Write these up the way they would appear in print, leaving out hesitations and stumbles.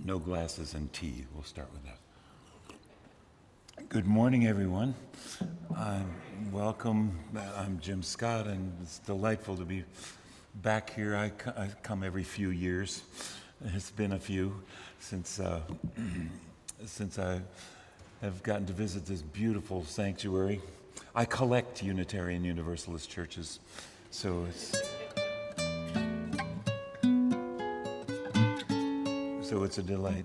No glasses and tea. We'll start with that. Good morning, everyone. Welcome. I'm Jim Scott, and it's delightful to be back here. I come every few years. It's been a few since I have gotten to visit this beautiful sanctuary. I collect Unitarian Universalist churches, so it's a delight.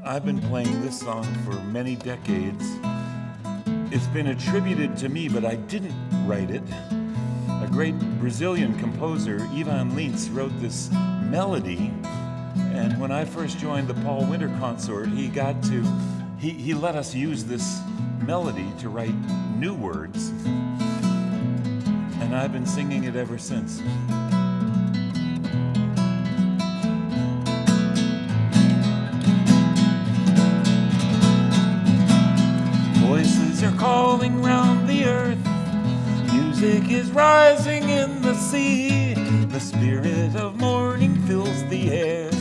I've been playing this song for many decades. It's been attributed to me, but I didn't write it. A great Brazilian composer, Ivan Lins, wrote this melody, and when I first joined the Paul Winter Consort, he let us use this melody to write new words, and I've been singing it ever since. Voices are calling round the earth, music is rising in the sea, the spirit of morning fills the air,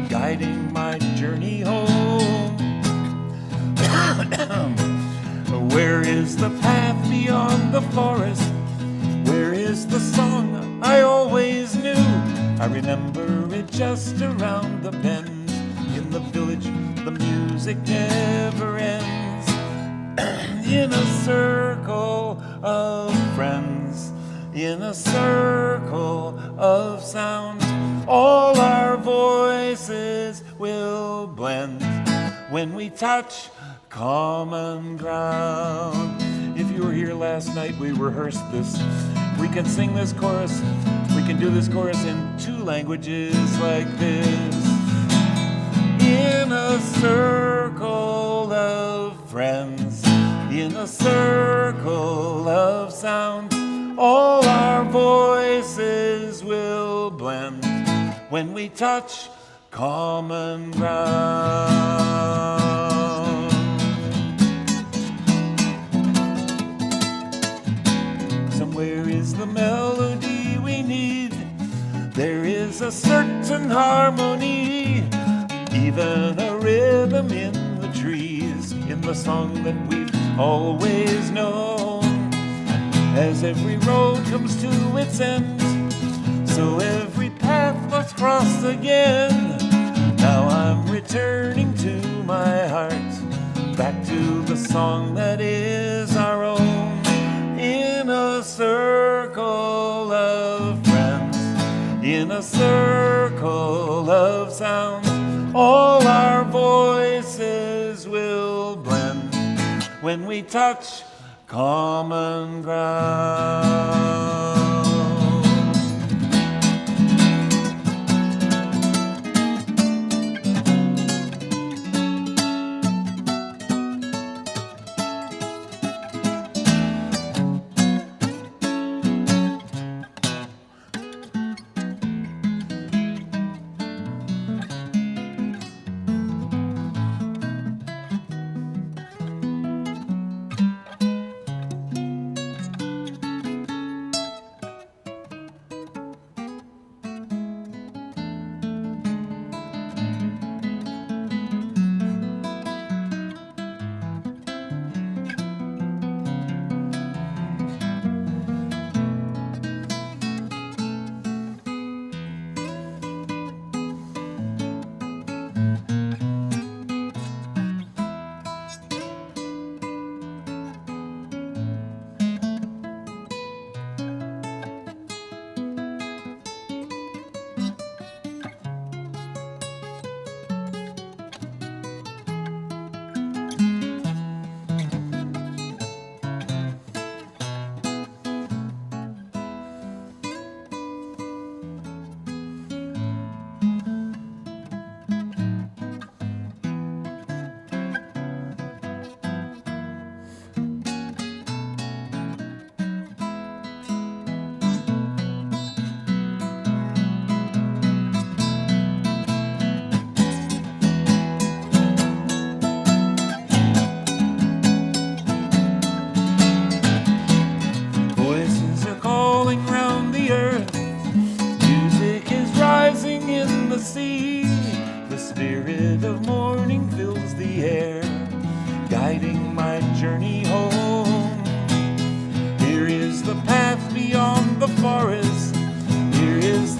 guiding my journey home. Where is the path beyond the forest? Where is the song I always knew? I remember it just around the bend. In the village, the music never ends. In a circle of friends, in a circle of sound, all our voices will blend when we touch common ground. If you were here last night, we rehearsed this. We can sing this chorus. We can do this chorus in two languages like this. In a circle of friends, in a circle of sound, all our voices will blend when we touch common ground. Somewhere is the melody we need. There is a certain harmony, even a rhythm in the trees, in the song that we've always known. As every road comes to its end, so every path must cross again. Now I'm returning to my heart, back to the song that is our own. In a circle of friends, in a circle of sound, all our voices will blend when we touch common ground.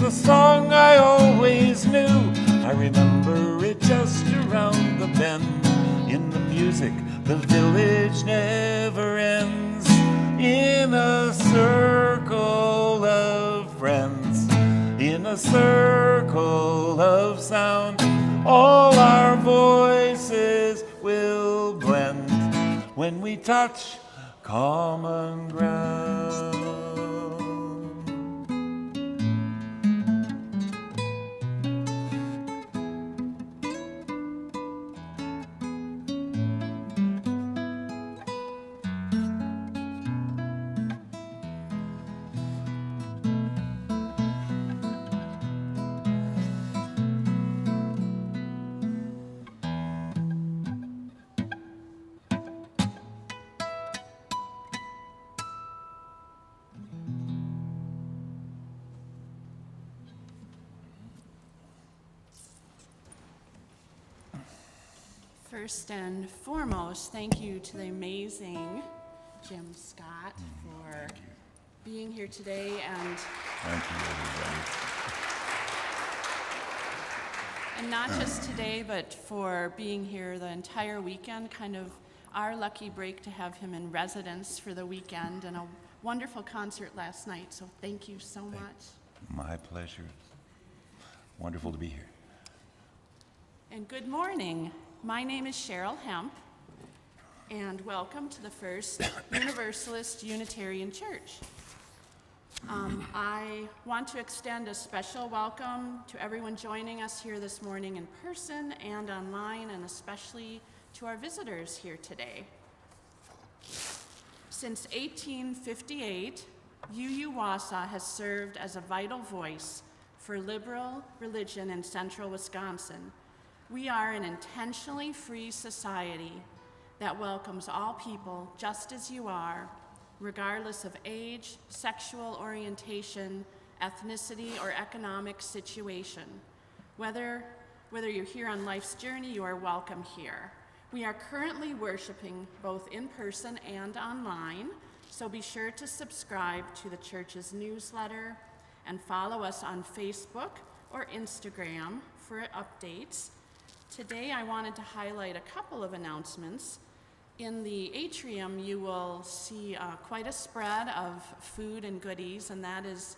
the song I always knew. I remember it just around the bend. In the music, the village never ends. In a circle of friends, in a circle of sound, all our voices will blend when we touch common ground. First and foremost, thank you to the amazing Jim Scott for being here today, and Thank you, everybody. and not just today, but for being here the entire weekend. Kind of our lucky break to have him in residence for the weekend, and a wonderful concert last night. So thank you so much. My pleasure. Wonderful to be here. And good morning. My name is Cheryl Hemp, and welcome to the First Universalist Unitarian Church. I want to extend a special welcome to everyone joining us here this morning in person and online, and especially to our visitors here today. Since 1858, UU Wausau has served as a vital voice for liberal religion in central Wisconsin. We are an intentionally free society that welcomes all people just as you are, regardless of age, sexual orientation, ethnicity, or economic situation. Whether you're here on life's journey, you are welcome here. We are currently worshiping both in person and online, so be sure to subscribe to the church's newsletter and follow us on Facebook or Instagram for updates. Today, I wanted to highlight a couple of announcements. In the atrium, you will see quite a spread of food and goodies, and that is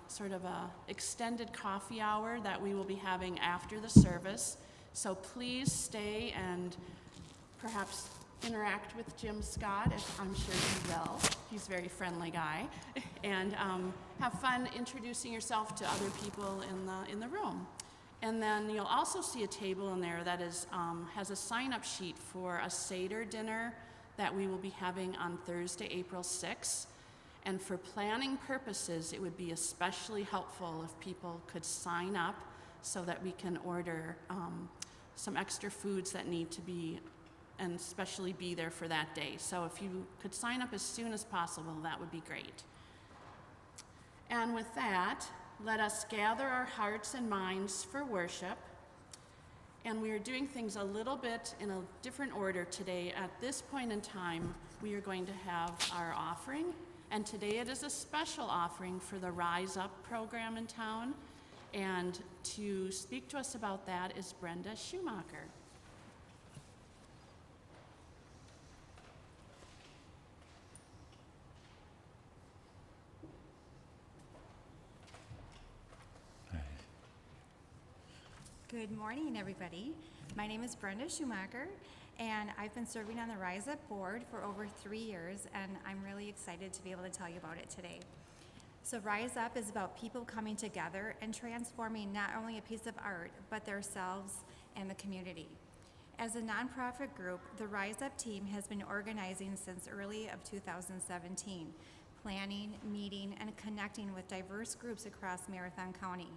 sort of a extended coffee hour that we will be having after the service. So please stay and perhaps interact with Jim Scott, if I'm sure you will. He's a very friendly guy. And have fun introducing yourself to other people in the room. And then you'll also see a table in there that is has a sign-up sheet for a Seder dinner that we will be having on Thursday, April 6th. And for planning purposes, it would be especially helpful if people could sign up so that we can order some extra foods that need to be and especially be there for that day. So if you could sign up as soon as possible, that would be great. And with that, let us gather our hearts and minds for worship. And we are doing things a little bit in a different order today. At this point in time, we are going to have our offering. And today it is a special offering for the Rise Up program in town. And to speak to us about that is Brenda Schumacher. Good morning, everybody. My name is Brenda Schumacher, and I've been serving on the Rise Up board for over 3 years, and I'm really excited to be able to tell you about it today. So Rise Up is about people coming together and transforming not only a piece of art, but themselves and the community. As a nonprofit group, the Rise Up team has been organizing since early of 2017, planning, meeting, and connecting with diverse groups across Marathon County.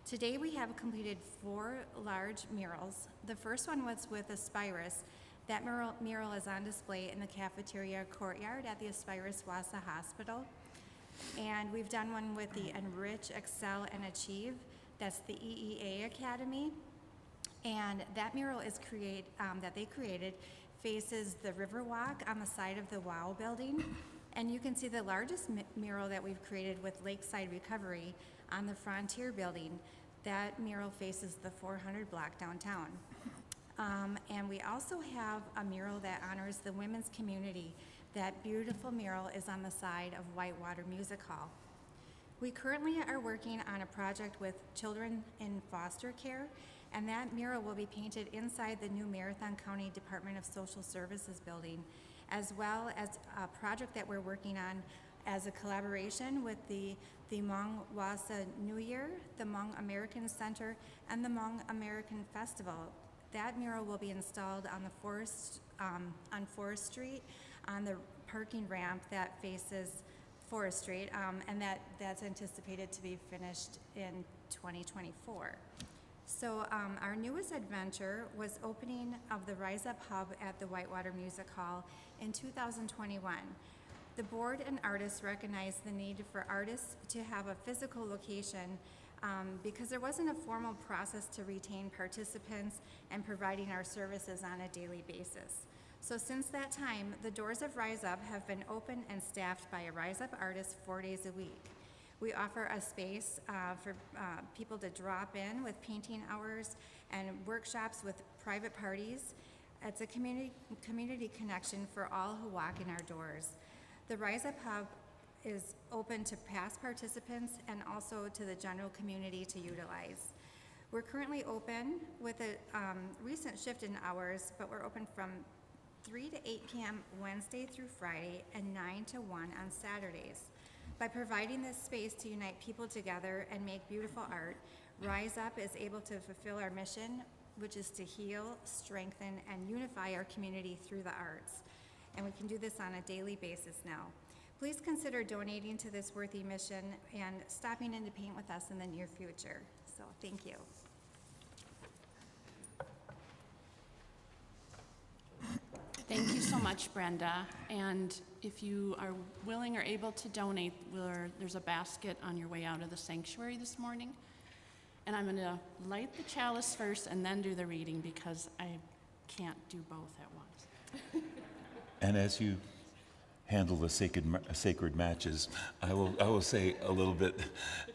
Today we have completed 4 large murals. The first one was with Aspirus. That mural is on display in the cafeteria courtyard at the Aspirus Wausau Hospital. And we've done one with the Enrich, Excel, and Achieve. That's the EEA Academy. And that mural is that they created faces the Riverwalk on the side of the WOW building. And you can see the largest mural that we've created with Lakeside Recovery on the Frontier Building. That mural faces the 400 block downtown. And we also have a mural that honors the women's community. That beautiful mural is on the side of Whitewater Music Hall. We currently are working on a project with children in foster care, and that mural will be painted inside the new Marathon County Department of Social Services building, as well as a project that we're working on as a collaboration with the Hmong Wasa New Year, the Hmong American Center, and the Hmong American Festival. That mural will be installed on on Forest Street, on the parking ramp that faces Forest Street, and that's anticipated to be finished in 2024. So our newest adventure was opening of the Rise Up Hub at the Whitewater Music Hall in 2021. The board and artists recognized the need for artists to have a physical location because there wasn't a formal process to retain participants and providing our services on a daily basis. So since that time, the doors of Rise Up have been open and staffed by a Rise Up artist 4 days a week. We offer a space for people to drop in with painting hours and workshops with private parties. It's a community connection for all who walk in our doors. The Rise Up Hub is open to past participants and also to the general community to utilize. We're currently open with a recent shift in hours, but we're open from 3 to 8 p.m. Wednesday through Friday and 9 to 1 on Saturdays. By providing this space to unite people together and make beautiful art, Rise Up is able to fulfill our mission, which is to heal, strengthen, and unify our community through the arts. And we can do this on a daily basis now. Please consider donating to this worthy mission and stopping in to paint with us in the near future. So thank you. Thank you so much, Brenda. And if you are willing or able to donate, there's a basket on your way out of the sanctuary this morning. And I'm going to light the chalice first and then do the reading because I can't do both at once. And as you handle the sacred matches, I will say a little bit,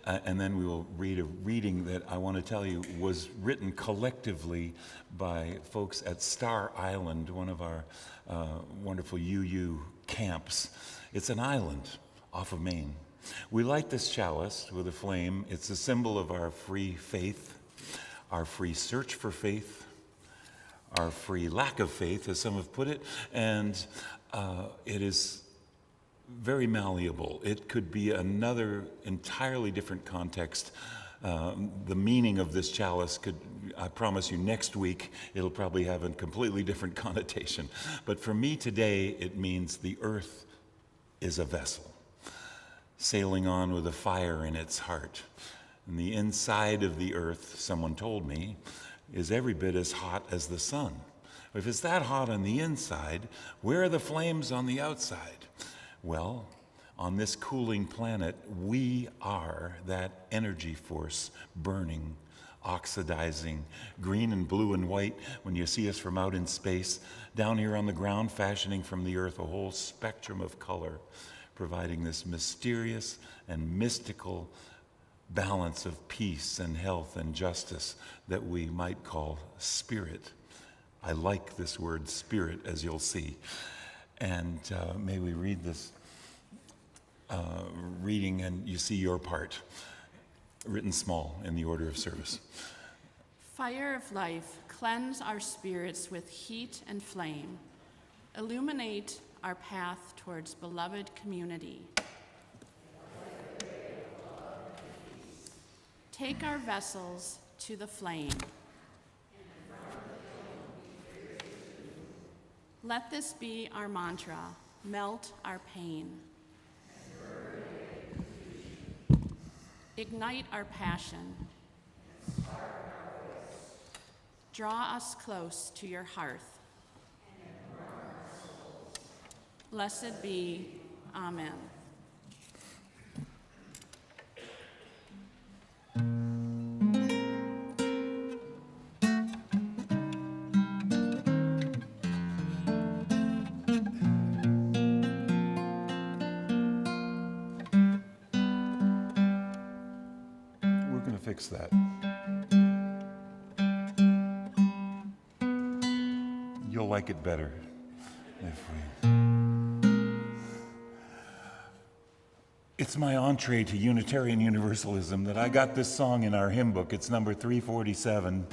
and then we will read a reading that I want to tell you was written collectively by folks at Star Island, one of our wonderful UU camps. It's an island off of Maine. We light this chalice with a flame. It's a symbol of our free faith, our free search for faith, our free lack of faith, as some have put it, and it is very malleable. It could be another entirely different context. The meaning of this chalice could, I promise you, next week it'll probably have a completely different connotation. But for me today, it means the earth is a vessel, sailing on with a fire in its heart. And the inside of the earth, someone told me, is every bit as hot as the sun. If it's that hot on the inside, where are the flames on the outside? Well, on this cooling planet, we are that energy force burning, oxidizing, green and blue and white when you see us from out in space, down here on the ground, fashioning from the earth a whole spectrum of color, providing this mysterious and mystical balance of peace and health and justice that we might call spirit. I like this word spirit, as you'll see. And may we read this reading, and you see your part, written small in the order of service. Fire of life, cleanse our spirits with heat and flame. Illuminate our path towards beloved community. Take our vessels to the flame. Let this be our mantra, melt our pain. Ignite our passion. Draw us close to your hearth. Blessed be, amen. fix that. You'll like it better if we... It's my entree to Unitarian Universalism that I got this song in our hymn book. It's number 347.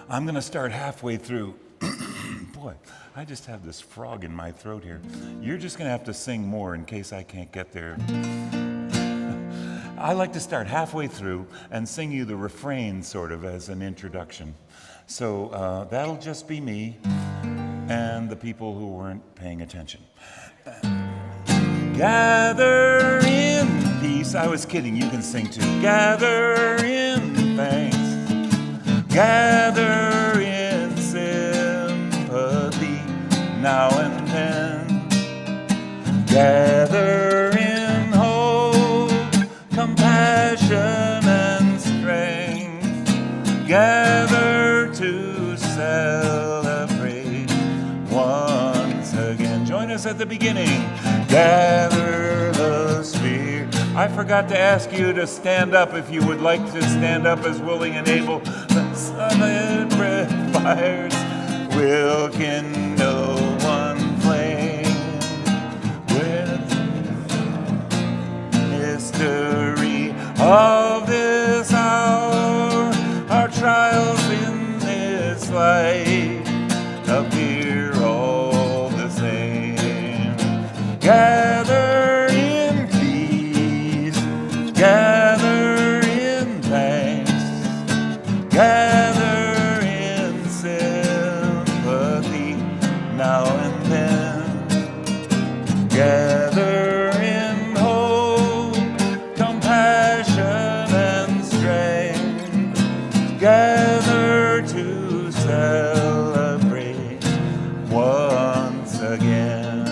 I'm going to start halfway through. Boy, I just have this frog in my throat here. You're just going to have to sing more in case I can't get there. I like to start halfway through and sing you the refrain sort of as an introduction. So that'll just be me and the people who weren't paying attention. Gather in peace. I was kidding, you can sing too. Gather in thanks. Gather in sympathy now and then. Gather in hope, compassion and strength. Gather to celebrate once again. Join us at the beginning. Gather the Spirit. I forgot to ask you to stand up if you would like to stand up as willing and able. The solid red fires will kindle one flame with history of this hour. Our trials in this life appear all the same. Gather in peace, gather in thanks, gather in sympathy now and then. Gather in hope, compassion and strength. Gather to celebrate once again.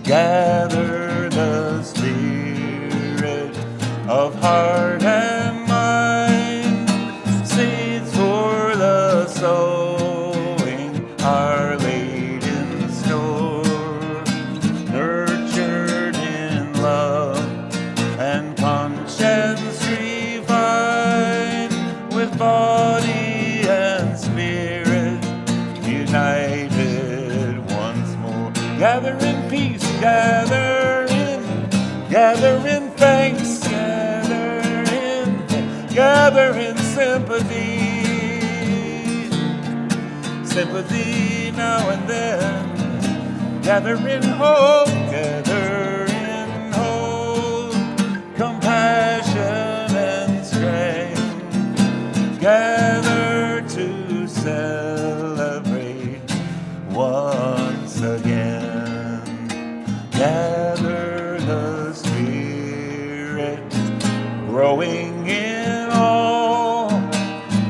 Gather the spirit of heart and mind, seeds for the sowing are laid in store, nurtured in love and conscience refined, with body and spirit united once more. Gather in peace, gather in thanks, gather in sympathy, sympathy now and then. Gather in hope, compassion and strength. Gather to celebrate once again. Gather the Spirit, growing in all,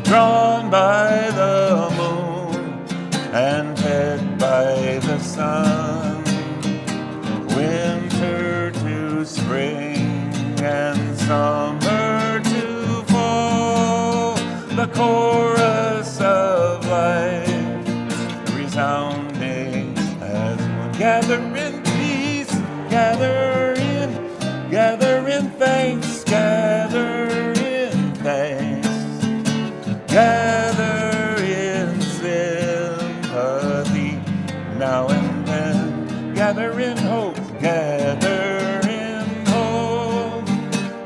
drawn by the moon and fed by the sun. Winter to spring and summer to fall, the chorus of life resounding as one. Gather in peace, gather in thanks, gather in thanks, gather in sympathy now and then. Gather in hope, gather in hope,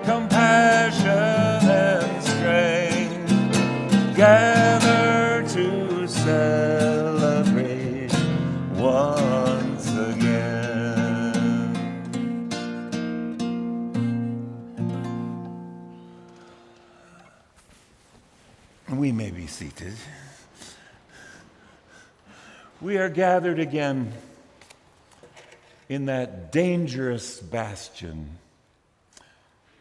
compassion and strength. Gather to celebrate once again. We may be seated. We are gathered again in that dangerous bastion,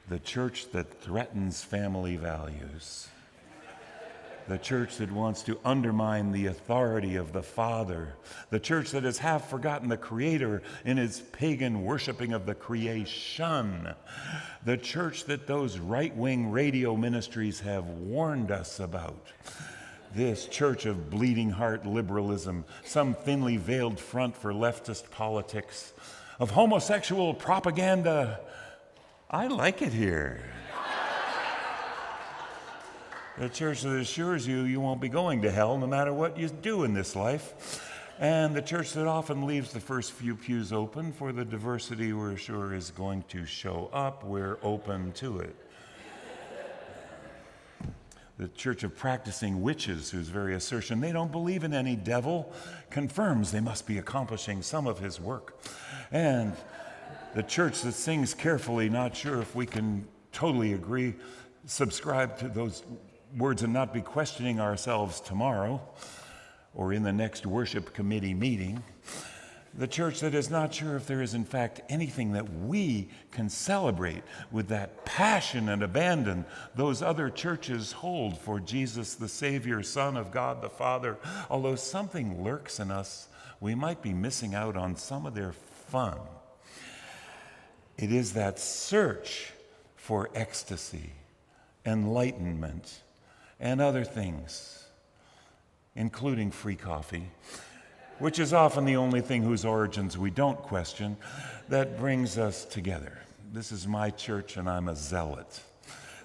the church that threatens family values, the church that wants to undermine the authority of the Father, the church that has half forgotten the Creator in its pagan worshiping of the creation, the church that those right-wing radio ministries have warned us about, this church of bleeding heart liberalism, some thinly veiled front for leftist politics, of homosexual propaganda. I like it here. The church that assures you you won't be going to hell no matter what you do in this life. And the church that often leaves the first few pews open for the diversity we're sure is going to show up. We're open to it. The church of practicing witches, whose very assertion they don't believe in any devil confirms they must be accomplishing some of his work. And the church that sings carefully, not sure if we can totally agree, subscribe to those words and not be questioning ourselves tomorrow or in the next worship committee meeting. The church that is not sure if there is in fact anything that we can celebrate with that passion and abandon those other churches hold for Jesus, the Savior, Son of God the Father. Although something lurks in us, we might be missing out on some of their fun. It is that search for ecstasy, enlightenment, and other things, including free coffee, which is often the only thing whose origins we don't question, that brings us together. This is my church, and I'm a zealot.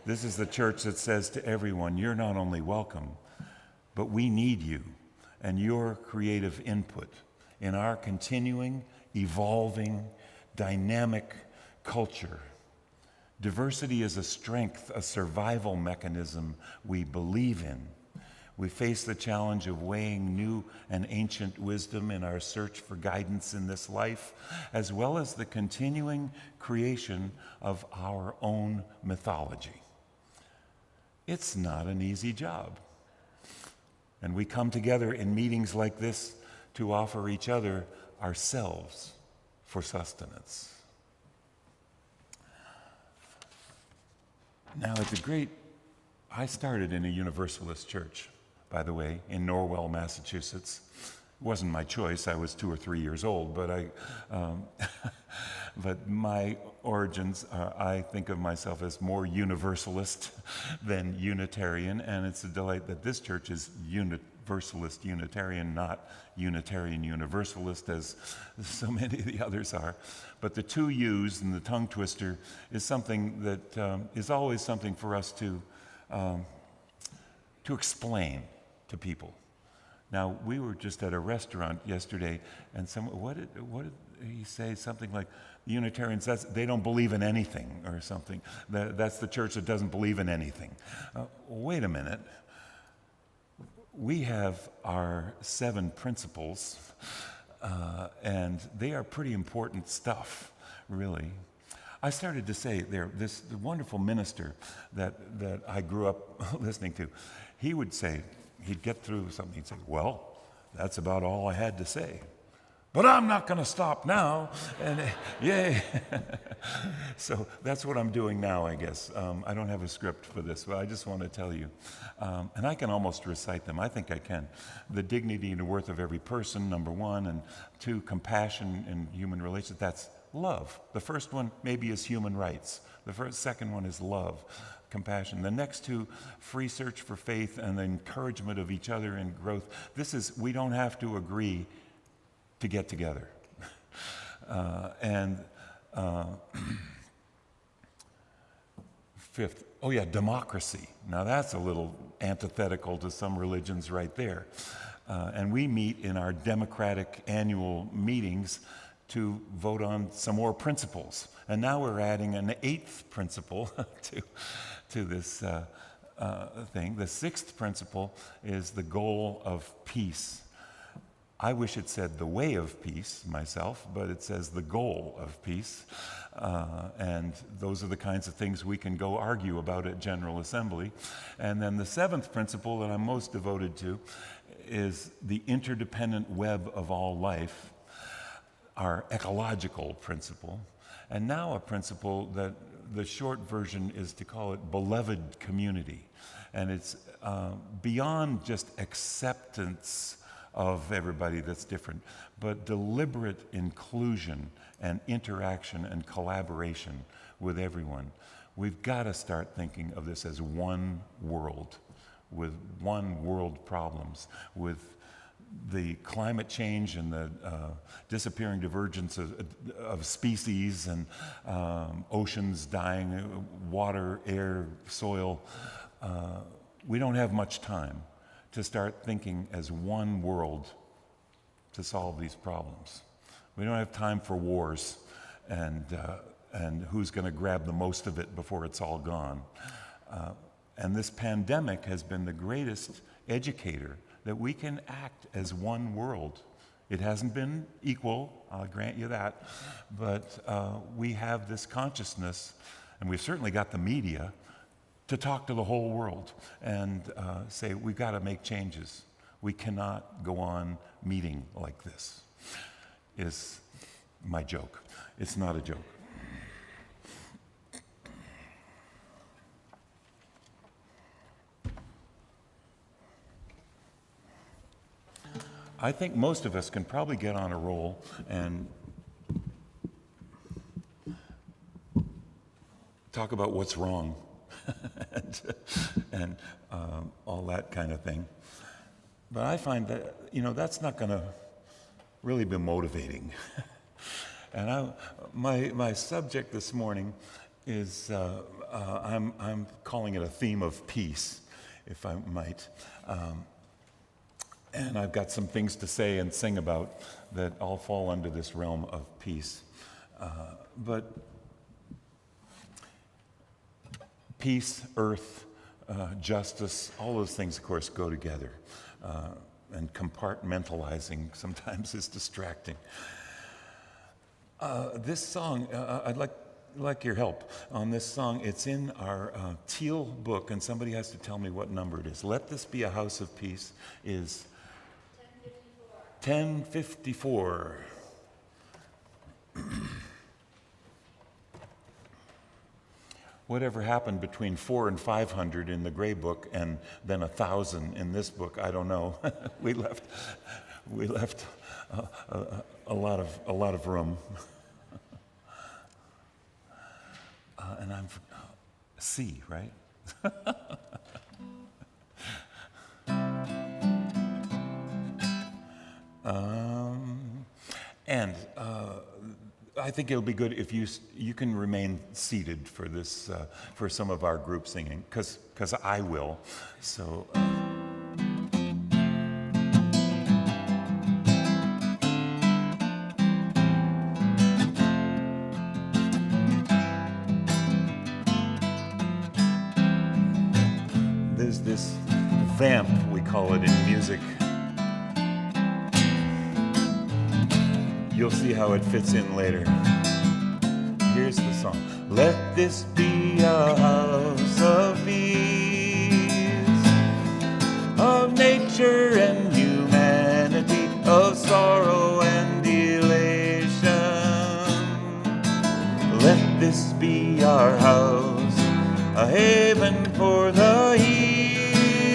This is the church that says to everyone, you're not only welcome, but we need you and your creative input in our continuing, evolving, dynamic culture. Diversity is a strength, a survival mechanism we believe in. We face the challenge of weighing new and ancient wisdom in our search for guidance in this life, as well as the continuing creation of our own mythology. It's not an easy job. And we come together in meetings like this to offer each other ourselves for sustenance. Now, I started in a Universalist church, by the way, in Norwell, Massachusetts. It wasn't my choice. I was 2 or 3 years old, but but my origins, I think of myself as more Universalist than Unitarian, and it's a delight that this church is Universalist Unitarian, not Unitarian Universalist, as so many of the others are. But the two U's and the tongue twister is something that is always something for us to explain to people. Now, we were just at a restaurant yesterday, and what did he say? Something like, the Unitarians, they don't believe in anything, or something. That's the church that doesn't believe in anything. Wait a minute. We have our 7 principles, and they are pretty important stuff, really. I started to say this wonderful minister that I grew up listening to, he would say, he'd get through something, he'd say, well, that's about all I had to say. But I'm not going to stop now. And yay. So that's what I'm doing now, I guess. I don't have a script for this, but I just want to tell you. And I can almost recite them. I think I can. The dignity and the worth of every person, number 1. And 2, compassion in human relations. That's love. The first one maybe is human rights. The second one is love, compassion. The next 2, free search for faith and the encouragement of each other in growth. We don't have to agree to get together. Fifth, democracy. Now that's a little antithetical to some religions right there. And we meet in our democratic annual meetings to vote on some more principles. And now we're adding an 8th principle to this thing. The 6th principle is the goal of peace. I wish it said the way of peace myself, but it says the goal of peace. And those are the kinds of things we can go argue about at General Assembly. And then the 7th principle that I'm most devoted to is the interdependent web of all life, our ecological principle. And now a principle that the short version is to call it beloved community. And it's beyond just acceptance of everybody that's different, but deliberate inclusion and interaction and collaboration with everyone. We've got to start thinking of this as one world with one world problems, with the climate change and the disappearing divergence of species and oceans dying, water, air, soil. We don't have much time to start thinking as one world to solve these problems. We don't have time for wars and who's going to grab the most of it before it's all gone. And this pandemic has been the greatest educator that we can act as one world. It hasn't been equal, I'll grant you that, but we have this consciousness, and we've certainly got the media, to talk to the whole world and say, we've got to make changes. We cannot go on meeting like this, is my joke. It's not a joke. I think most of us can probably get on a roll and talk about what's wrong and all that kind of thing. But I find that, that's not going to really be motivating. And my subject this morning is, I'm calling it a theme of peace, if I might. And I've got some things to say and sing about that all fall under this realm of peace. But peace, earth, justice, all those things, of course, go together. And compartmentalizing sometimes is distracting. This song, I'd like your help on this song. It's in our teal book, and somebody has to tell me what number it is. Let This Be a House of Peace is 1054. Whatever happened between 400 and 500 in the gray book and then 1,000 in this book, I don't know. we left a lot of room. And I'm C, right? And I think it'll be good if you can remain seated for this, for some of our group singing, because I will. So. There's this vamp, we call it in music. You'll see how it fits in later. Here's the song. Let this be a house of peace, of nature and humanity, of sorrow and elation. Let this be our house, a haven for the healing,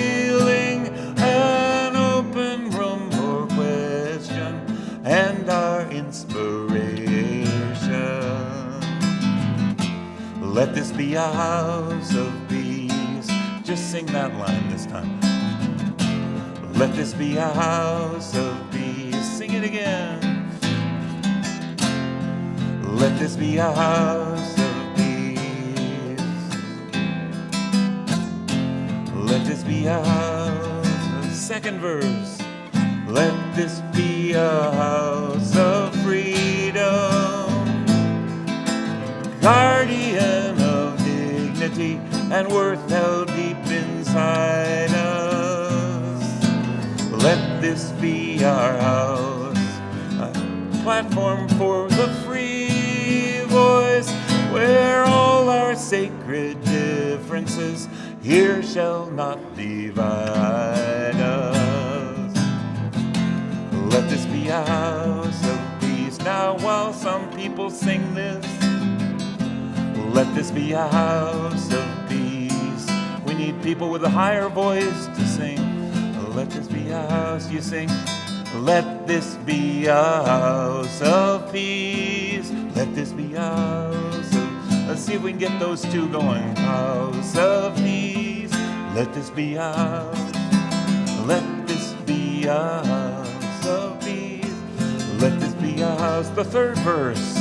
an open room for question and our inspiration. Let this be a house of peace. Just sing that line this time. Let this be a house of peace. Sing it again. Let this be a house of peace. Let this be a house. Second verse. Let this be a house of freedom, guardian of dignity and worth held deep inside us. Let this be our house, a platform for the free voice, where all our sacred differences here shall not divide us. Let this be a house of peace. Now while some people sing this, let this be a house of peace. We need people with a higher voice to sing. Let this be a house, you sing. Let this be a house of peace. Let this be a house of, let's see if we can get those two going. House of peace. Let this be a house. Let this be a house of peace. Let this be a house. The third verse.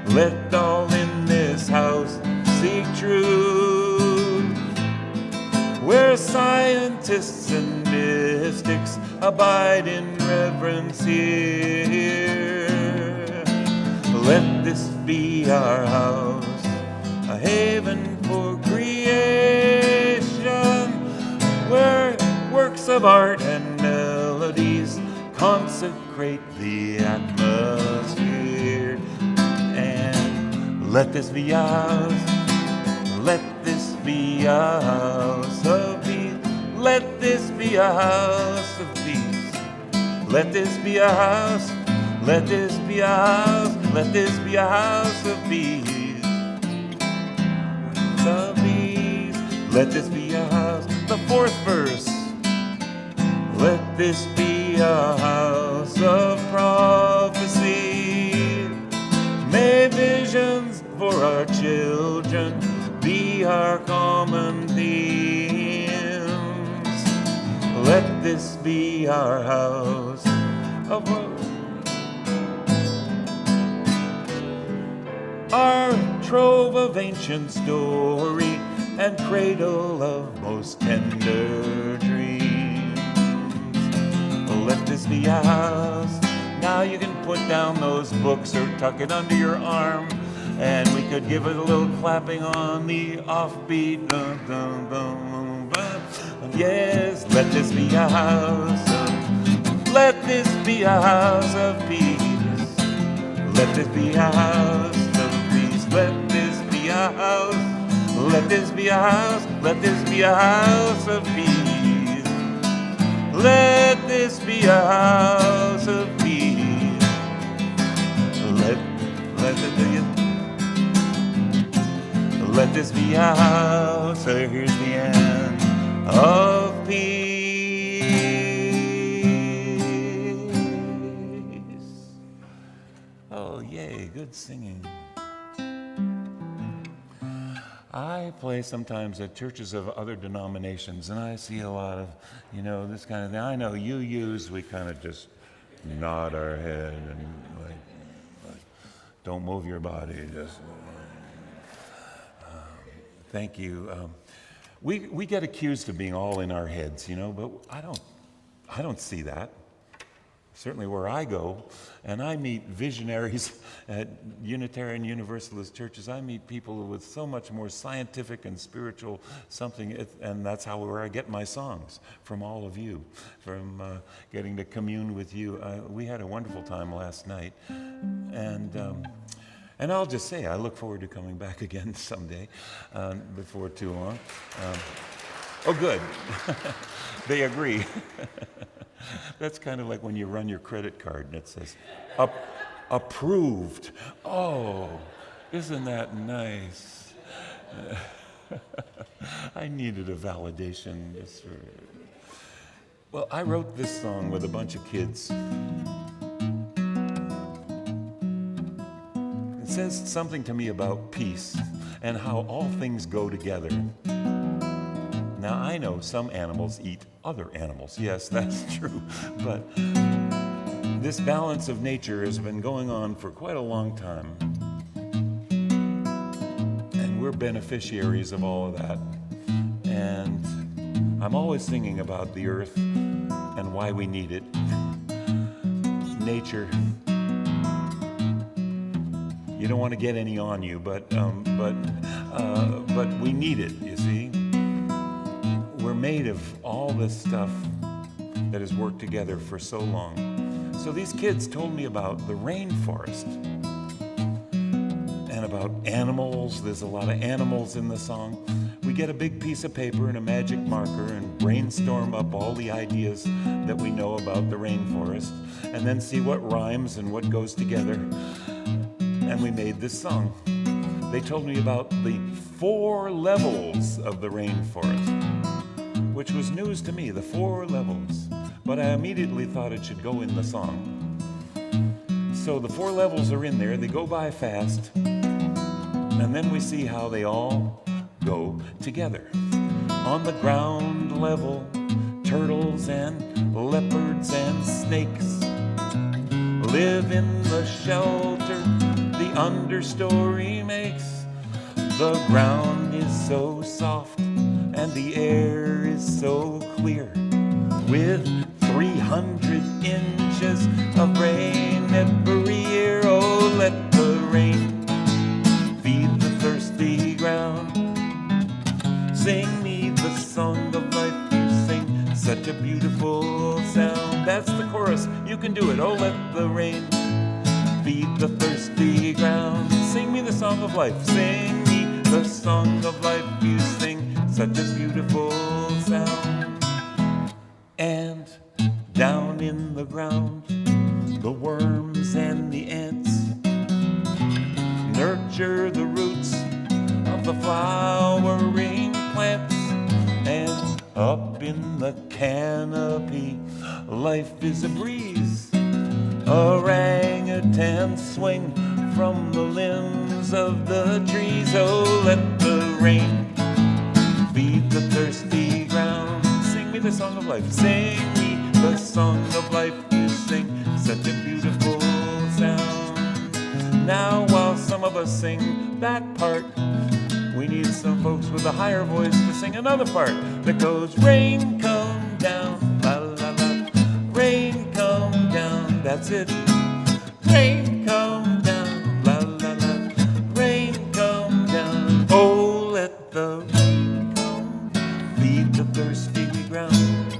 Let all in this house seek truth, where scientists and mystics abide in reverence here. Let this be our house, a haven for creation, where works of art and melodies consecrate the atmosphere. And let this be a house. Let this be a house of peace. Let this be a house of peace. Let this be a house. Let this be a house. Let this be a house of peace. Of peace. Let this be a house. The fourth verse. Let this be a house of prophecy. May visions for our children be our common themes. Let this be our house of our trove of ancient story and cradle of most tender dreams. Let this be a house. Now you can put down those books or tuck it under your arm, and we could give it a little clapping on the offbeat. Dun, dun, dun, dun. Yes, let this be a house of, let this be a house of peace. Let this be a house of peace. Let this be a house. Let this be a house. Let this be a house of peace. Let this be a house of peace. Let this be a house. Here's the end of peace. Oh, yay, good singing. I play sometimes at churches of other denominations, and I see a lot of, this kind of thing. I know we kind of just nod our head and like don't move your body. Just thank you. We get accused of being all in our heads, but I don't see that. Certainly where I go, and I meet visionaries at Unitarian Universalist churches, I meet people with so much more scientific and spiritual something, and that's where I get my songs, from all of you, from getting to commune with you. We had a wonderful time last night, and I'll just say, I look forward to coming back again someday, before too long. Oh, good. They agree. That's kind of like when you run your credit card and it says, approved. Oh, isn't that nice? I needed a validation. Well, I wrote this song with a bunch of kids. It says something to me about peace and how all things go together. Now, I know some animals eat other animals. Yes, that's true. But this balance of nature has been going on for quite a long time. And we're beneficiaries of all of that. And I'm always singing about the earth and why we need it. Nature. You don't want to get any on you, but we need it, you see. We're made of all this stuff that has worked together for so long. So these kids told me about the rainforest and about animals. There's a lot of animals in the song. We get a big piece of paper and a magic marker and brainstorm up all the ideas that we know about the rainforest, and then see what rhymes and what goes together. And we made this song. They told me about the 4 levels of the rainforest, which was news to me, the 4 levels. But I immediately thought it should go in the song. So the 4 levels are in there, they go by fast, and then we see how they all go together. On the ground level, turtles and leopards and snakes live in the shelter the understory makes. The ground is so soft and the air is so clear, with 300 inches of rain every year. Oh, let the rain feed the thirsty ground. Sing me the song of life, you sing such a beautiful sound. That's the chorus, you can do it. Oh, let the rain feed the thirsty ground. Sing me the song of life, sing me the song of life, you sing such a beautiful sound. And down in the ground, the worms and the ants nurture the roots of the flowering plants. And up in the canopy, life is a breeze. Orangutans swing from the limbs of the trees. Oh, let the rain feed the thirsty ground. Sing me the song of life, sing me the song of life, you sing such a beautiful sound. Now while some of us sing that part, we need some folks with a higher voice to sing another part that goes, rain come down, la la la, rain come down, that's it. Rain come down, la la la, rain come down. Oh, let the rain come, feed the thirsty ground.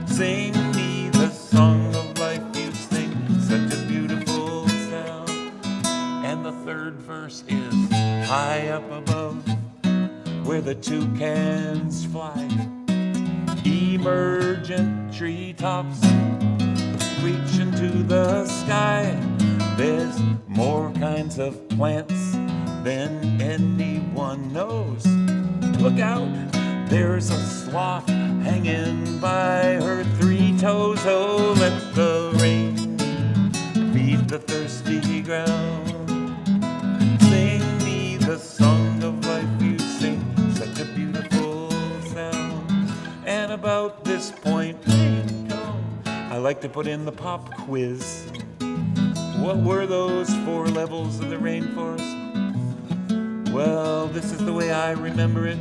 Sing me the song of life, you sing such a beautiful sound. And the third verse is, high up above, where the toucans fly, emergent treetops reach into the sky. There's more kinds of plants than anyone knows. Look out, there's a sloth hanging by her 3 toes. Oh, let the rain feed the thirsty ground. Sing me the song of life, you sing such a beautiful sound. And about this point, I like to put in the pop quiz. What were those 4 levels of the rainforest? Well, this is the way I remember it.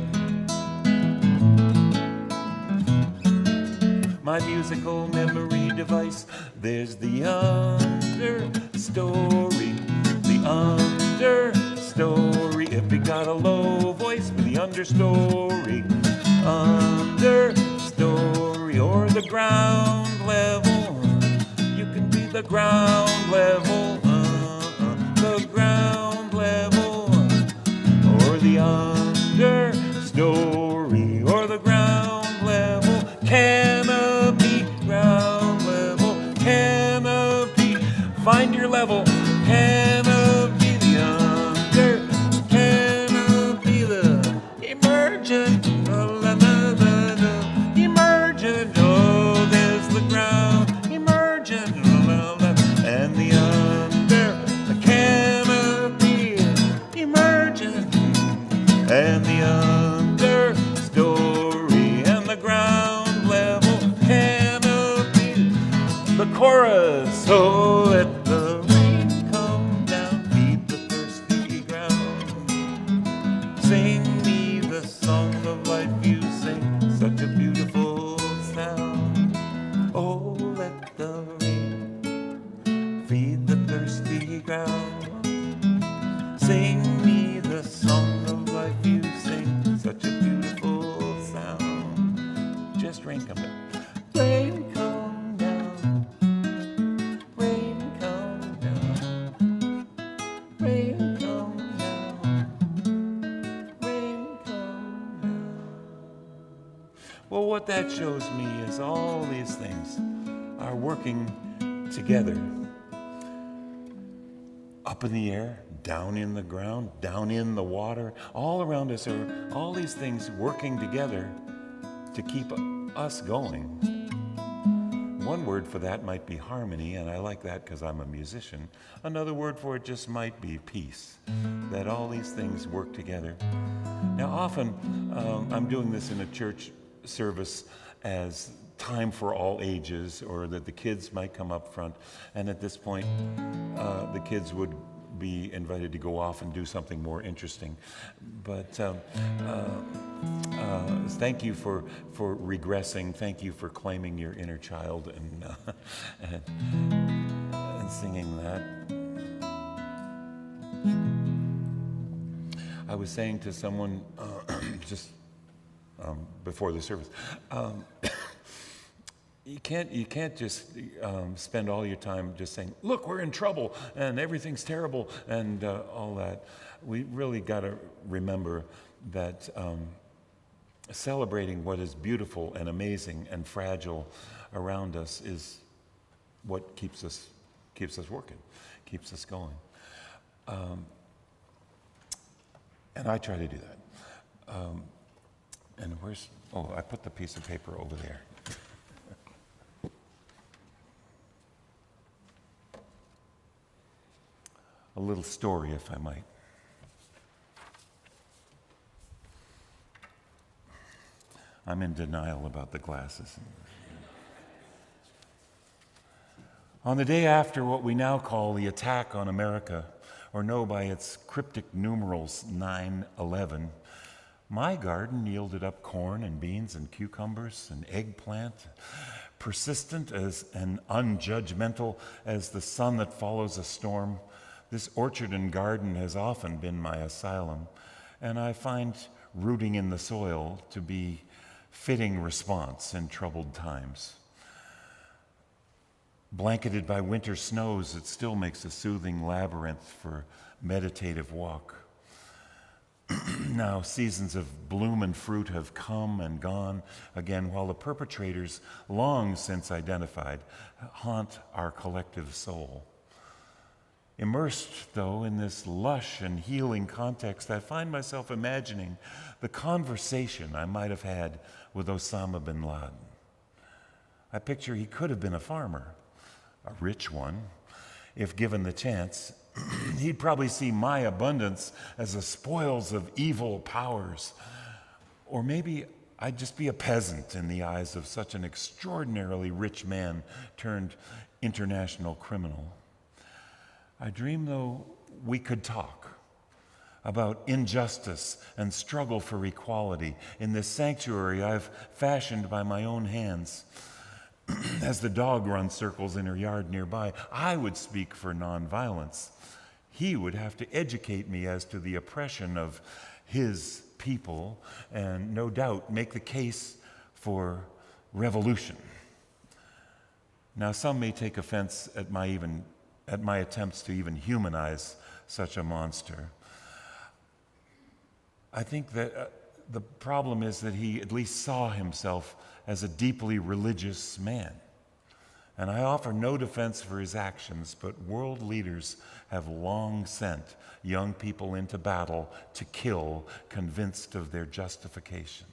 My musical memory device. There's the understory, the understory. If you got a low voice for the understory, understory, or the ground level. You can be the ground level, the ground level, or the understory, or the ground level. Canopy, ground level, canopy. Find your level, canopy, the under, canopy, the emergent, emergent. Oh, there's the ground, emergent, and the under, the canopy, emergent, and the understory, and the ground level, canopy. The chorus, oh, let the rain come down, feed the thirsty ground. Sing me the song of life, you sing such a beautiful sound. Oh, let the rain feed the thirsty ground. Sing me the song of life, you sing such a beautiful sound. Just rain come down. Rain come down. Rain come down. Rain come down. Rain come down. Well, what that shows me is all these things are working together. Up in the air, down in the ground, down in the water. All around us are all these things working together to keep us going. One word for that might be harmony, and I like that because I'm a musician. Another word for it just might be peace, that all these things work together. Now, often I'm doing this in a church service as time for all ages, or that the kids might come up front, and at this point, the kids would be invited to go off and do something more interesting. But thank you for regressing. Thank you for claiming your inner child and singing that. I was saying to someone just before the service, you can't just spend all your time just saying, look, we're in trouble and everything's terrible and all that. We really got to remember that celebrating what is beautiful and amazing and fragile around us is what keeps us working, keeps us going. And I try to do that. And I put the piece of paper over there. A little story, if I might. I'm in denial about the glasses. On the day after what we now call the attack on America, or know by its cryptic numerals 9/11, my garden yielded up corn and beans and cucumbers and eggplant, persistent as and unjudgmental as the sun that follows a storm. This orchard and garden has often been my asylum, and I find rooting in the soil to be fitting response in troubled times. Blanketed by winter snows, it still makes a soothing labyrinth for meditative walk. Now, seasons of bloom and fruit have come and gone again, while the perpetrators, long since identified, haunt our collective soul. Immersed, though, in this lush and healing context, I find myself imagining the conversation I might have had with Osama bin Laden. I picture he could have been a farmer, a rich one. If given the chance, he'd probably see my abundance as the spoils of evil powers. Or maybe I'd just be a peasant in the eyes of such an extraordinarily rich man turned international criminal. I dream, though, we could talk about injustice and struggle for equality in this sanctuary I've fashioned by my own hands. As the dog runs circles in her yard nearby, I would speak for nonviolence. He would have to educate me as to the oppression of his people and no doubt make the case for revolution. Now, some may take offense at my attempts to even humanize such a monster. I think that the problem is that he at least saw himself as a deeply religious man. And I offer no defense for his actions, but world leaders have long sent young people into battle to kill, convinced of their justification.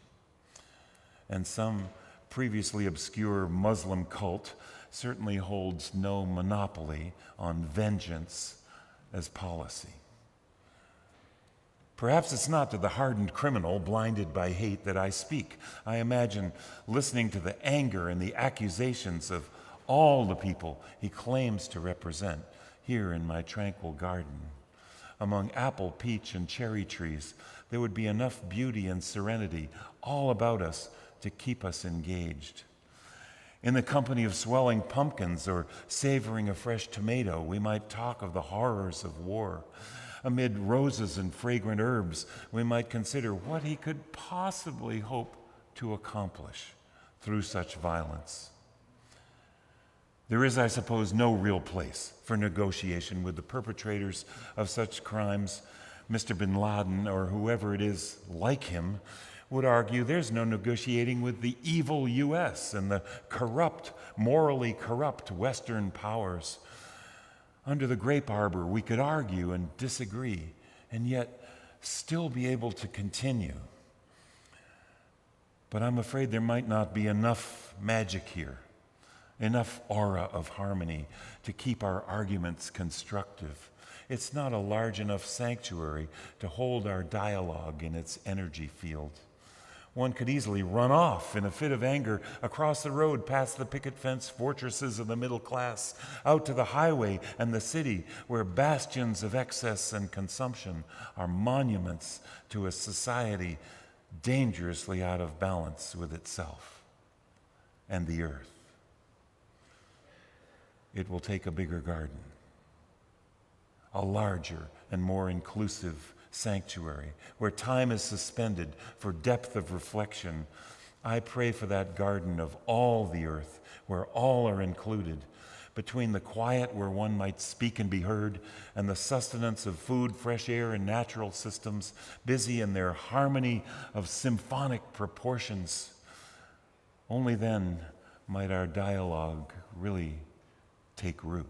And some previously obscure Muslim cult certainly holds no monopoly on vengeance as policy. Perhaps it's not to the hardened criminal blinded by hate that I speak. I imagine listening to the anger and the accusations of all the people he claims to represent here in my tranquil garden. Among apple, peach, and cherry trees, there would be enough beauty and serenity all about us to keep us engaged. In the company of swelling pumpkins or savoring a fresh tomato, we might talk of the horrors of war. Amid roses and fragrant herbs, we might consider what he could possibly hope to accomplish through such violence. There is, I suppose, no real place for negotiation with the perpetrators of such crimes. Mr. bin Laden, or whoever it is like him, would argue there's no negotiating with the evil U.S. and the corrupt, morally corrupt Western powers. Under the grape arbor, we could argue and disagree, and yet still be able to continue. But I'm afraid there might not be enough magic here, enough aura of harmony to keep our arguments constructive. It's not a large enough sanctuary to hold our dialogue in its energy field. One could easily run off in a fit of anger across the road past the picket fence fortresses of the middle class, out to the highway and the city, where bastions of excess and consumption are monuments to a society dangerously out of balance with itself and the earth. It will take a bigger garden, a larger and more inclusive sanctuary where time is suspended for depth of reflection. I pray for that garden of all the earth where all are included, between the quiet where one might speak and be heard and the sustenance of food, fresh air, and natural systems busy in their harmony of symphonic proportions. Only then might our dialogue really take root.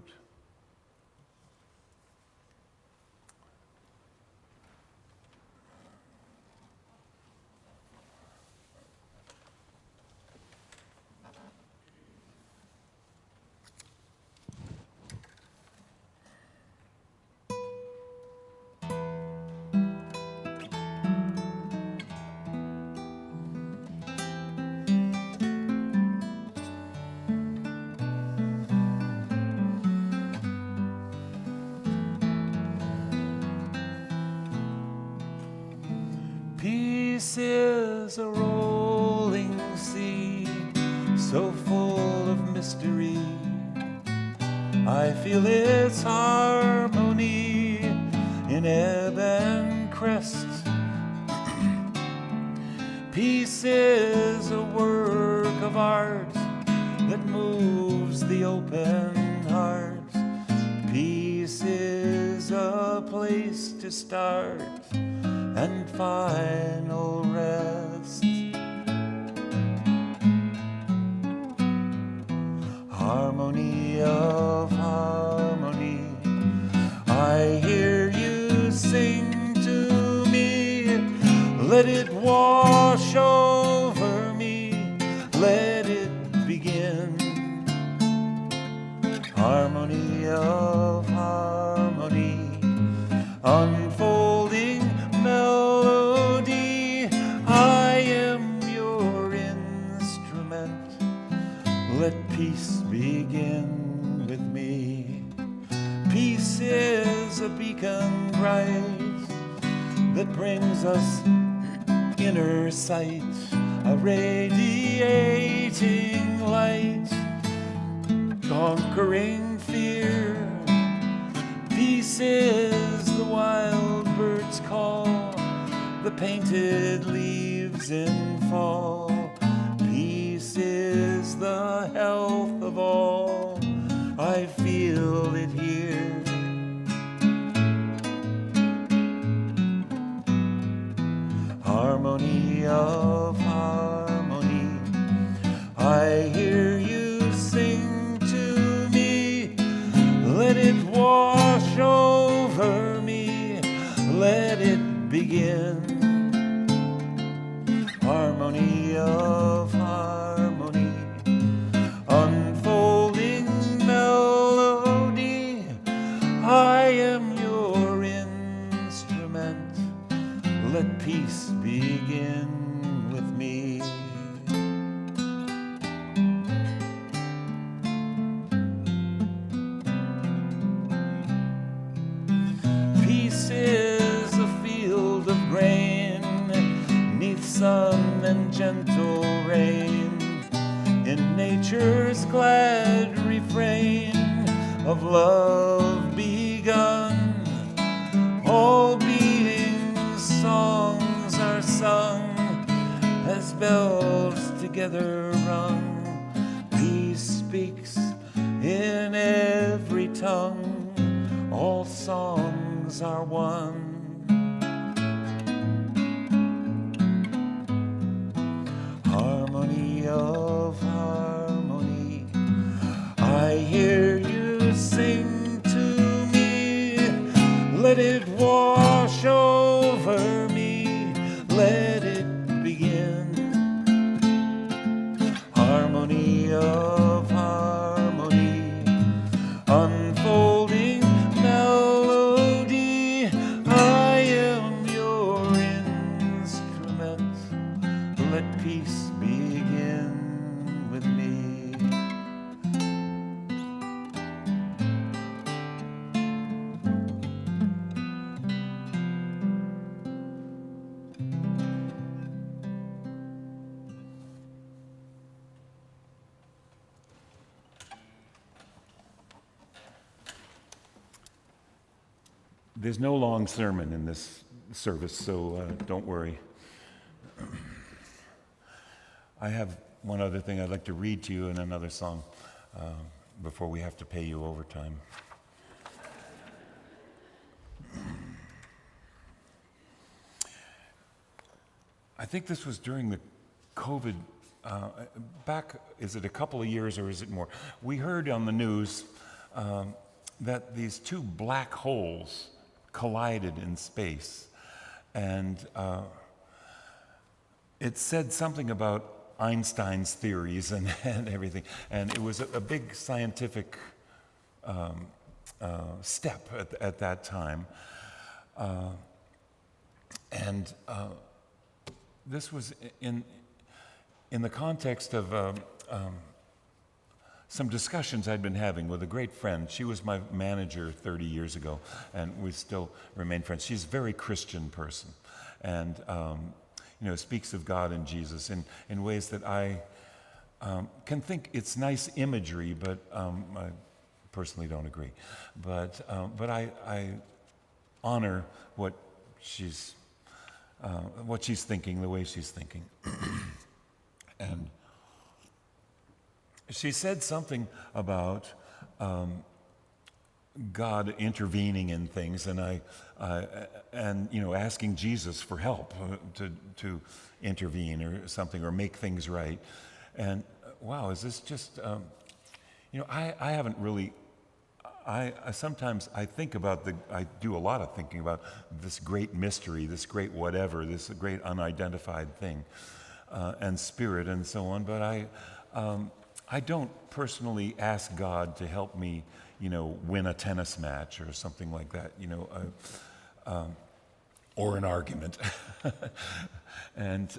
Peace is a rolling sea, so full of mystery. I feel its harmony in ebb and crest. Peace is a work of art that moves the open heart. Peace is a place to start and final rest. Harmony of harmony, I hear you sing to me. Let it wash over me, let it begin. Harmony of harmony, unfolding melody, I am your instrument. Let peace begin with me. Peace is a beacon bright that brings us inner sight, a radiating light, conquering fear. Peace is the wild bird's call, the painted leaves in fall. Peace is the health of all, I feel it here. Harmony of harmony, I hear you sing to me. Let it wash over me, let it begin. Harmony of harmony, unfolding melody, I am your instrument. Let peace begin with me. Peace is a field of grain, neath sun and gentle rain, in nature's glad refrain of love begun. All beings' songs are sung as bells together rung. Peace speaks in every tongue, all songs are one. Harmony of harmony, I hear you sing to me. Let it wash over me, let it begin. Harmony of harmony, There's no long sermon in this service, so don't worry. I have one other thing I'd like to read to you in another song before we have to pay you overtime. I think this was during the COVID, back, is it a couple of years or is it more? We heard on the news that these two black holes collided in space. And it said something about Einstein's theories and everything. And it was a big scientific step at that time. This was in the context of some discussions I'd been having with a great friend. She was my manager 30 years ago, and we still remain friends. She's a very Christian person, and speaks of God and Jesus in ways that I can think it's nice imagery, but I personally don't agree. But I honor what she's thinking, the way she's thinking. And she said something about God intervening in things, and asking Jesus for help to intervene or something, or make things right. And wow, is this just? I haven't really. Sometimes I think about I do a lot of thinking about this great mystery, this great whatever, this great unidentified thing, and spirit and so on. But I don't personally ask God to help me, win a tennis match or something like that, or an argument. And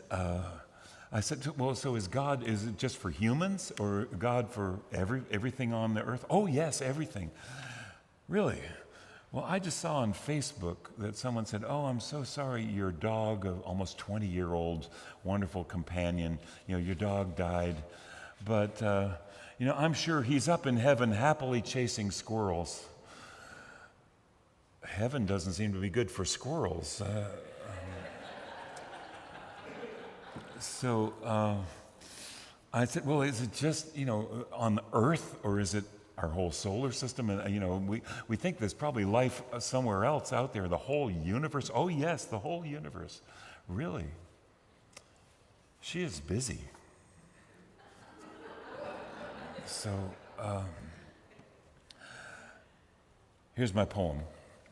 I said, well, so is it just for humans, or God for everything on the earth? Oh, yes, everything. Really? Well, I just saw on Facebook that someone said, oh, I'm so sorry, your dog, almost 20-year-old, wonderful companion, your dog died. But, I'm sure he's up in heaven happily chasing squirrels. Heaven doesn't seem to be good for squirrels. So I said, well, is it just, on Earth, or is it our whole solar system? And, we think there's probably life somewhere else out there, the whole universe. Oh, yes, the whole universe. Really? She is busy. So here's my poem.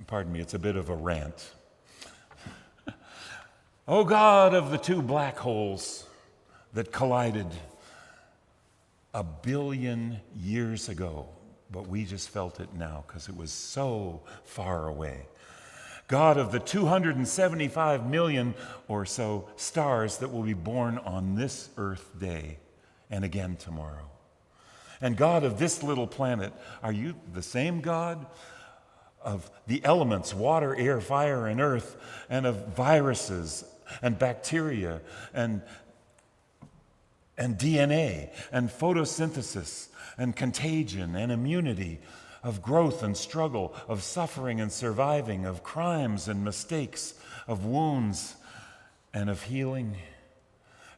Pardon me, it's a bit of a rant. O God of the two black holes that collided 1 billion years ago, but we just felt it now because it was so far away. God of the 275 million or so stars that will be born on this Earth day and again tomorrow. And God of this little planet, are you the same God of the elements, water, air, fire, and earth, and of viruses and bacteria and DNA and photosynthesis and contagion and immunity, of growth and struggle, of suffering and surviving, of crimes and mistakes, of wounds and of healing?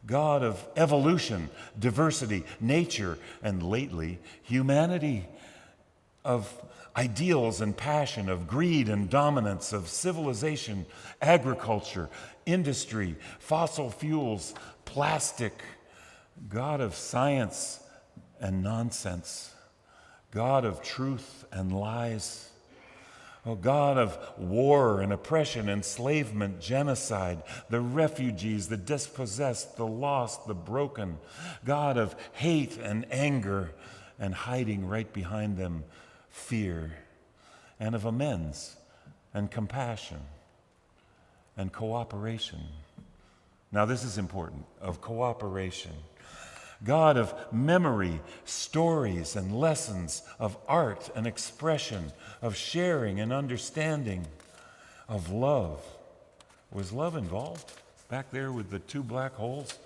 God of evolution, diversity, nature, and lately, humanity, of ideals and passion, of greed and dominance, of civilization, agriculture, industry, fossil fuels, plastic, God of science and nonsense, God of truth and lies, O God of war and oppression, enslavement, genocide, the refugees, the dispossessed, the lost, the broken, God of hate and anger, and hiding right behind them, fear, and of amends and compassion and cooperation. Now this is important, of cooperation. God of memory, stories and lessons, of art and expression, of sharing and understanding, of love. Was love involved back there with the two black holes?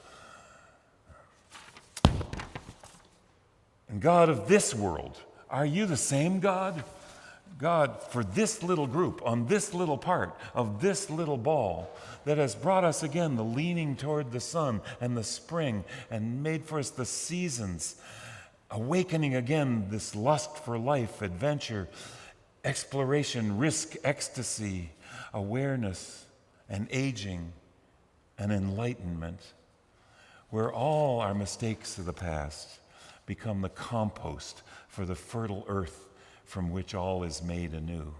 And God of this world, are you the same God? God, for this little group, on this little part of this little ball, that has brought us again the leaning toward the sun and the spring and made for us the seasons, awakening again this lust for life, adventure, exploration, risk, ecstasy, awareness, and aging, and enlightenment, where all our mistakes of the past become the compost for the fertile earth from which all is made anew.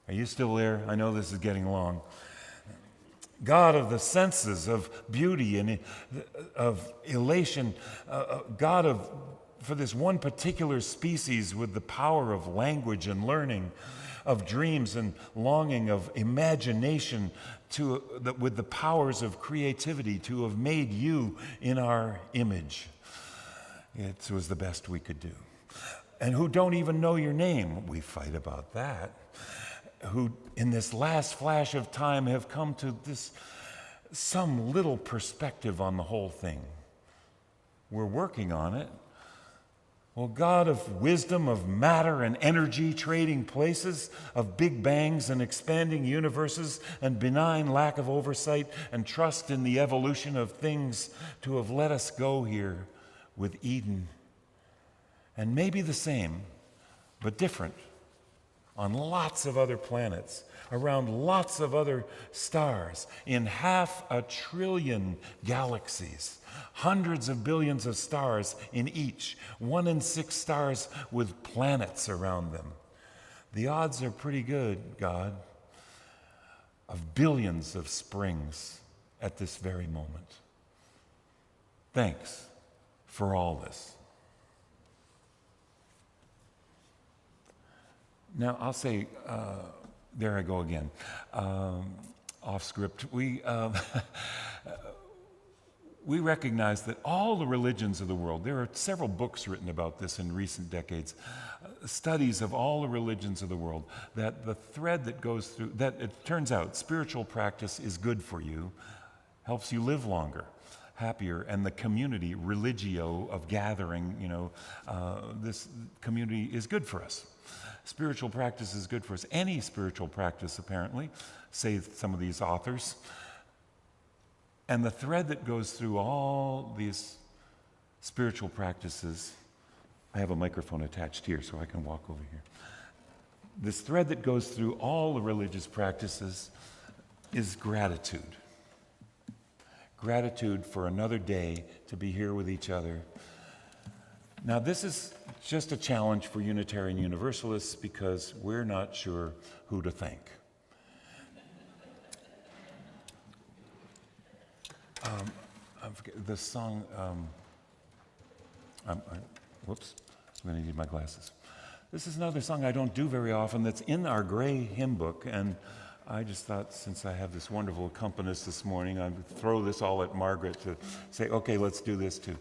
Are you still there? I know this is getting long. God of the senses, of beauty and of elation, God for this one particular species with the power of language and learning, of dreams and longing, of imagination, with the powers of creativity, to have made you in our image. It was the best we could do. And who don't even know your name, we fight about that, who in this last flash of time have come to some little perspective on the whole thing. We're working on it. Well, God of wisdom, of matter and energy trading places, of big bangs and expanding universes and benign lack of oversight and trust in the evolution of things, to have let us go here with Eden, and maybe the same, but different, on lots of other planets, around lots of other stars, in 500 billion galaxies, hundreds of billions of stars in each, 1 in 6 stars with planets around them. The odds are pretty good, God, of billions of springs at this very moment. Thanks for all this. Now, I'll say, there I go again, off script. We recognize that all the religions of the world, there are several books written about this in recent decades, studies of all the religions of the world, that the thread that goes through, that it turns out spiritual practice is good for you, helps you live longer, happier, and the community, religio of gathering, this community is good for us. Spiritual practice is good for us. Any spiritual practice, apparently, say some of these authors. And the thread that goes through all these spiritual practices, I have a microphone attached here so I can walk over here. This thread that goes through all the religious practices is gratitude. Gratitude for another day to be here with each other. Now, this is just a challenge for Unitarian Universalists because we're not sure who to thank. The song, whoops, I'm going to need my glasses. This is another song I don't do very often that's in our gray hymn book, and I just thought, since I have this wonderful accompanist this morning, I'd throw this all at Margaret to say, okay, let's do this too.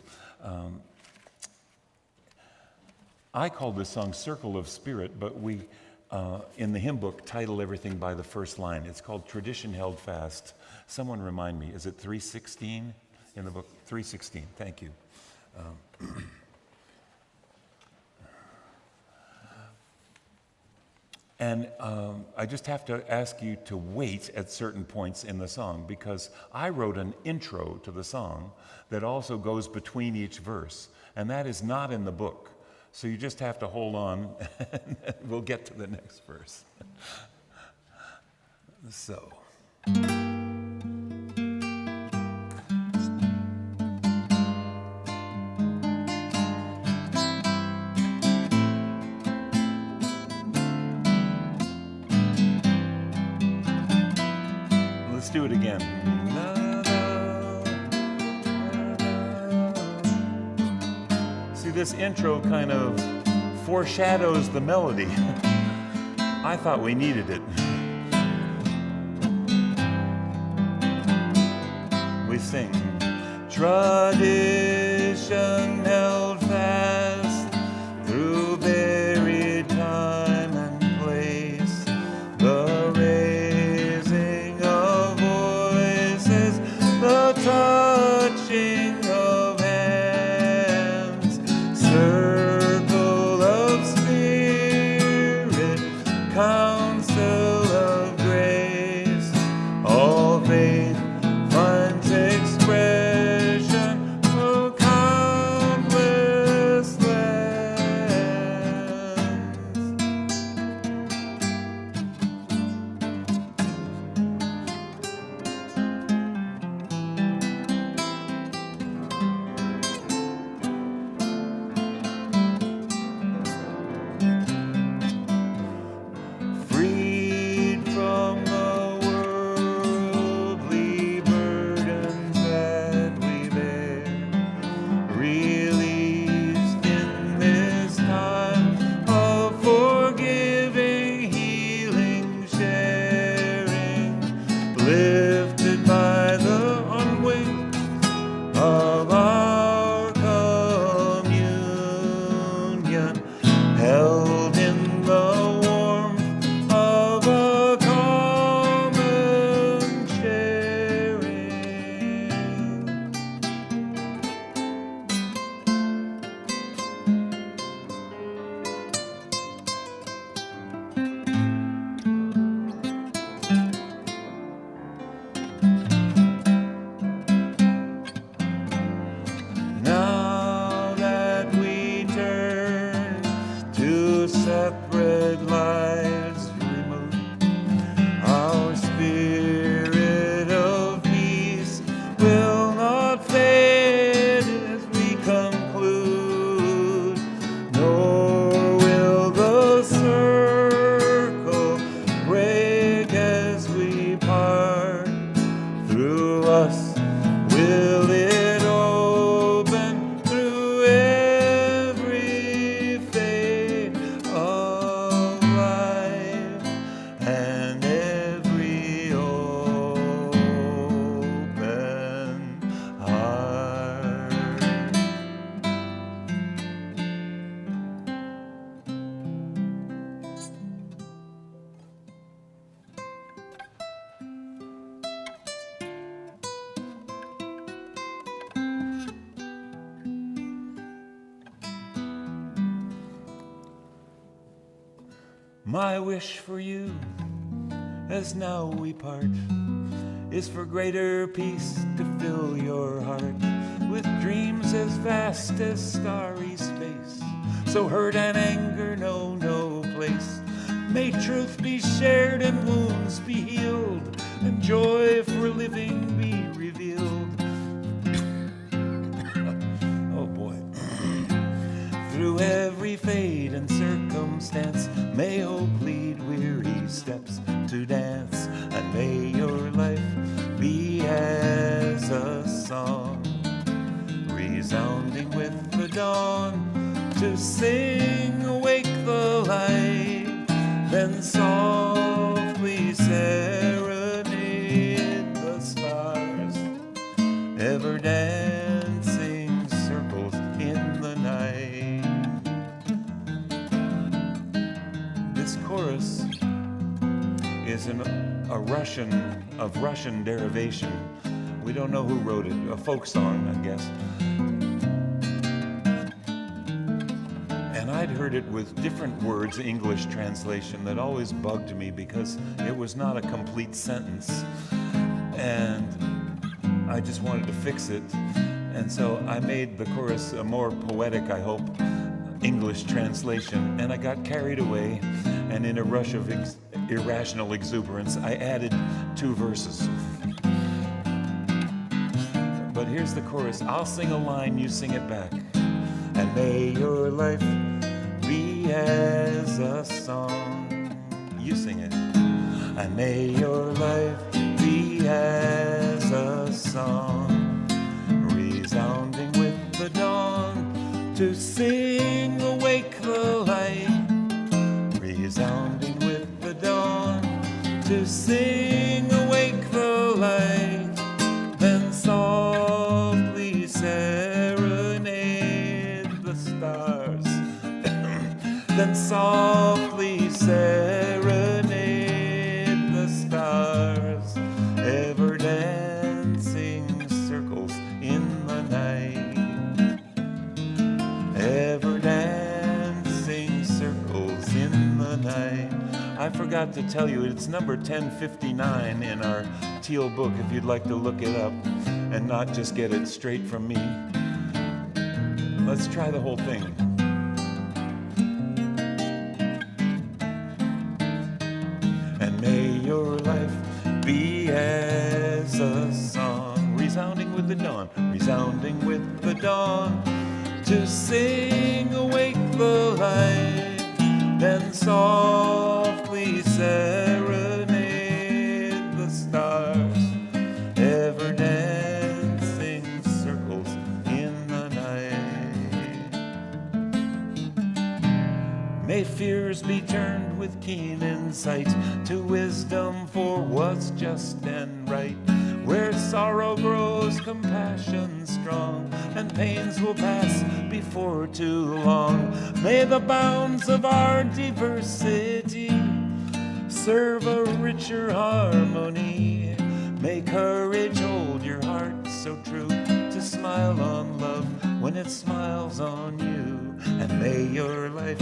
I called this song Circle of Spirit, but we, in the hymn book, title everything by the first line. It's called Tradition Held Fast. Someone remind me, is it 316 in the book? 316, thank you. And I just have to ask you to wait at certain points in the song, because I wrote an intro to the song that also goes between each verse, and that is not in the book. So you just have to hold on, and we'll get to the next verse. So. Let's do it again. This intro kind of foreshadows the melody. I thought we needed it. We sing, tradition held fast through varied time and place, the raising of voices, the touching of hands, circle of spirit My wish for you, as now we part, is for greater peace to fill your heart with dreams as vast as starry space. So hurt and anger know no place. May truth be shared and wounds be healed, and joy for living be revealed. Oh boy. Through every fate and circumstance, may hope lead weary steps to dance, and may your life be as a song, resounding with the dawn, to sing awake the light, then softly serenade the stars, ever dancing circles in the night. This chorus is a Russian derivation. We don't know who wrote it, a folk song, I guess. And I'd heard it with different words, English translation, that always bugged me because it was not a complete sentence. And I just wanted to fix it. And so I made the chorus a more poetic, I hope, English translation. And I got carried away, and in a rush of irrational exuberance, I added 2 verses. But here's the chorus. I'll sing a line, you sing it back. And may your life be as a song. You sing it. And may your life be as a song, resounding with the dawn, to sing awake the light, resounding with the dawn, to sing awake the light, then softly serenade the stars, then softly serenade the stars, ever dancing circles in the night, ever dancing circles in the night. I forgot to tell you, it's number 1059 in our teal book if you'd like to look it up and not just get it straight from me. Let's try the whole thing. And may your life be as a song, resounding with the dawn, resounding with the dawn, to sing awake the light, then softly serenade the stars, ever dancing circles in the night. May fears be turned with keen insight to wisdom for what's just and right. Where sorrow grows, compassion strong, and pains will pass before too long. May the bounds of our diversity serve a richer harmony. May courage hold your heart so true to smile on love when it smiles on you. And may your life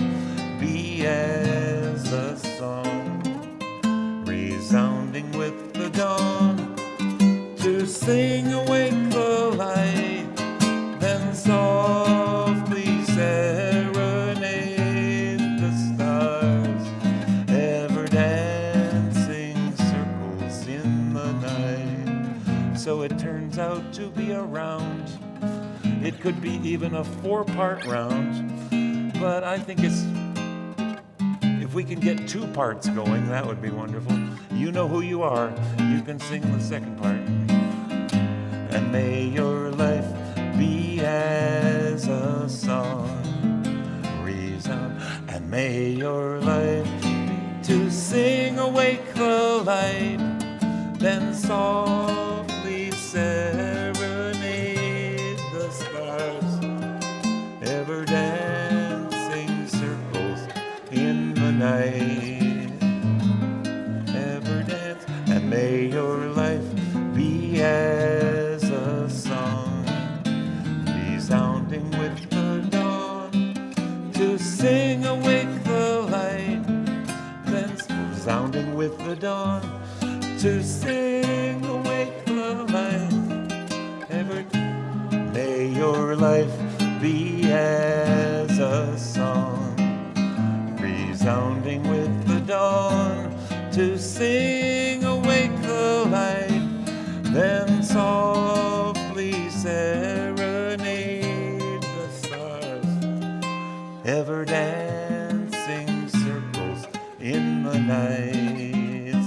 be as a song, resounding with the dawn, to sing awake the light, then softly serenade the stars, ever dancing circles in the night. So it turns out to be a round. It could be even a 4-part round, but I think if we can get 2 parts going, that would be wonderful. You know who you are. You can sing the second part. And may your life be as a song, resound. And may your life be to sing awake the light, then softly serenade the stars, ever dancing circles in the night, ever dance. And may your life be as a song, resounding with the dawn, to sing awake the light, with the dawn to sing awake the life. Ever may your life be as a song, resounding with the dawn to sing awake the light, then softly serenade the stars, ever dancing circles in the night.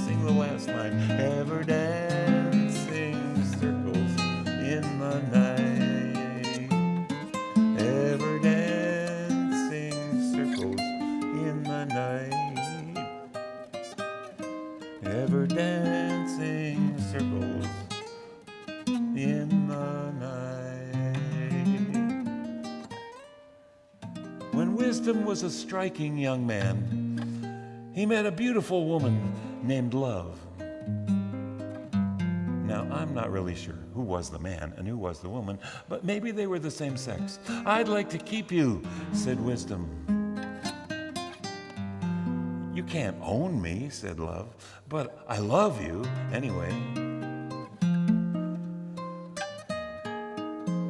Sing the last line. Ever dancing circles in the night. Ever dancing circles in the night. Ever dancing circles in the night. When Wisdom was a striking young man, he met a beautiful woman named Love. Now, I'm not really sure who was the man and who was the woman, but maybe they were the same sex. I'd like to keep you, said Wisdom. You can't own me, said Love, but I love you anyway.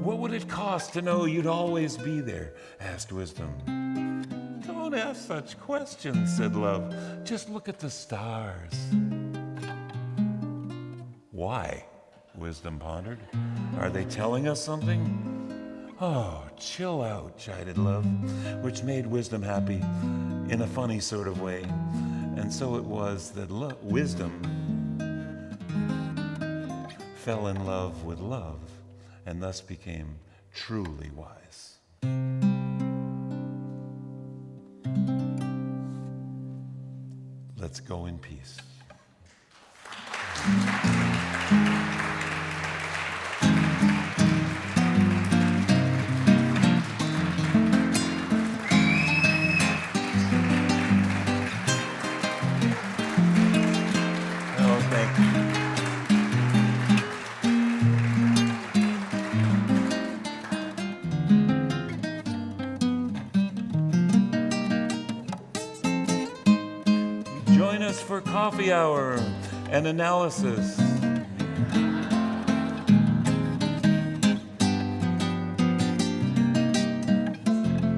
What would it cost to know you'd always be there? Asked Wisdom. Don't ask such questions, said Love. Just look at the stars. Why? Wisdom pondered. Are they telling us something? Oh, chill out, chided Love, which made Wisdom happy in a funny sort of way. And so it was that Wisdom fell in love with Love and thus became truly wise. Let's go in peace. Oh, thank you. Join us for coffee hour and analysis.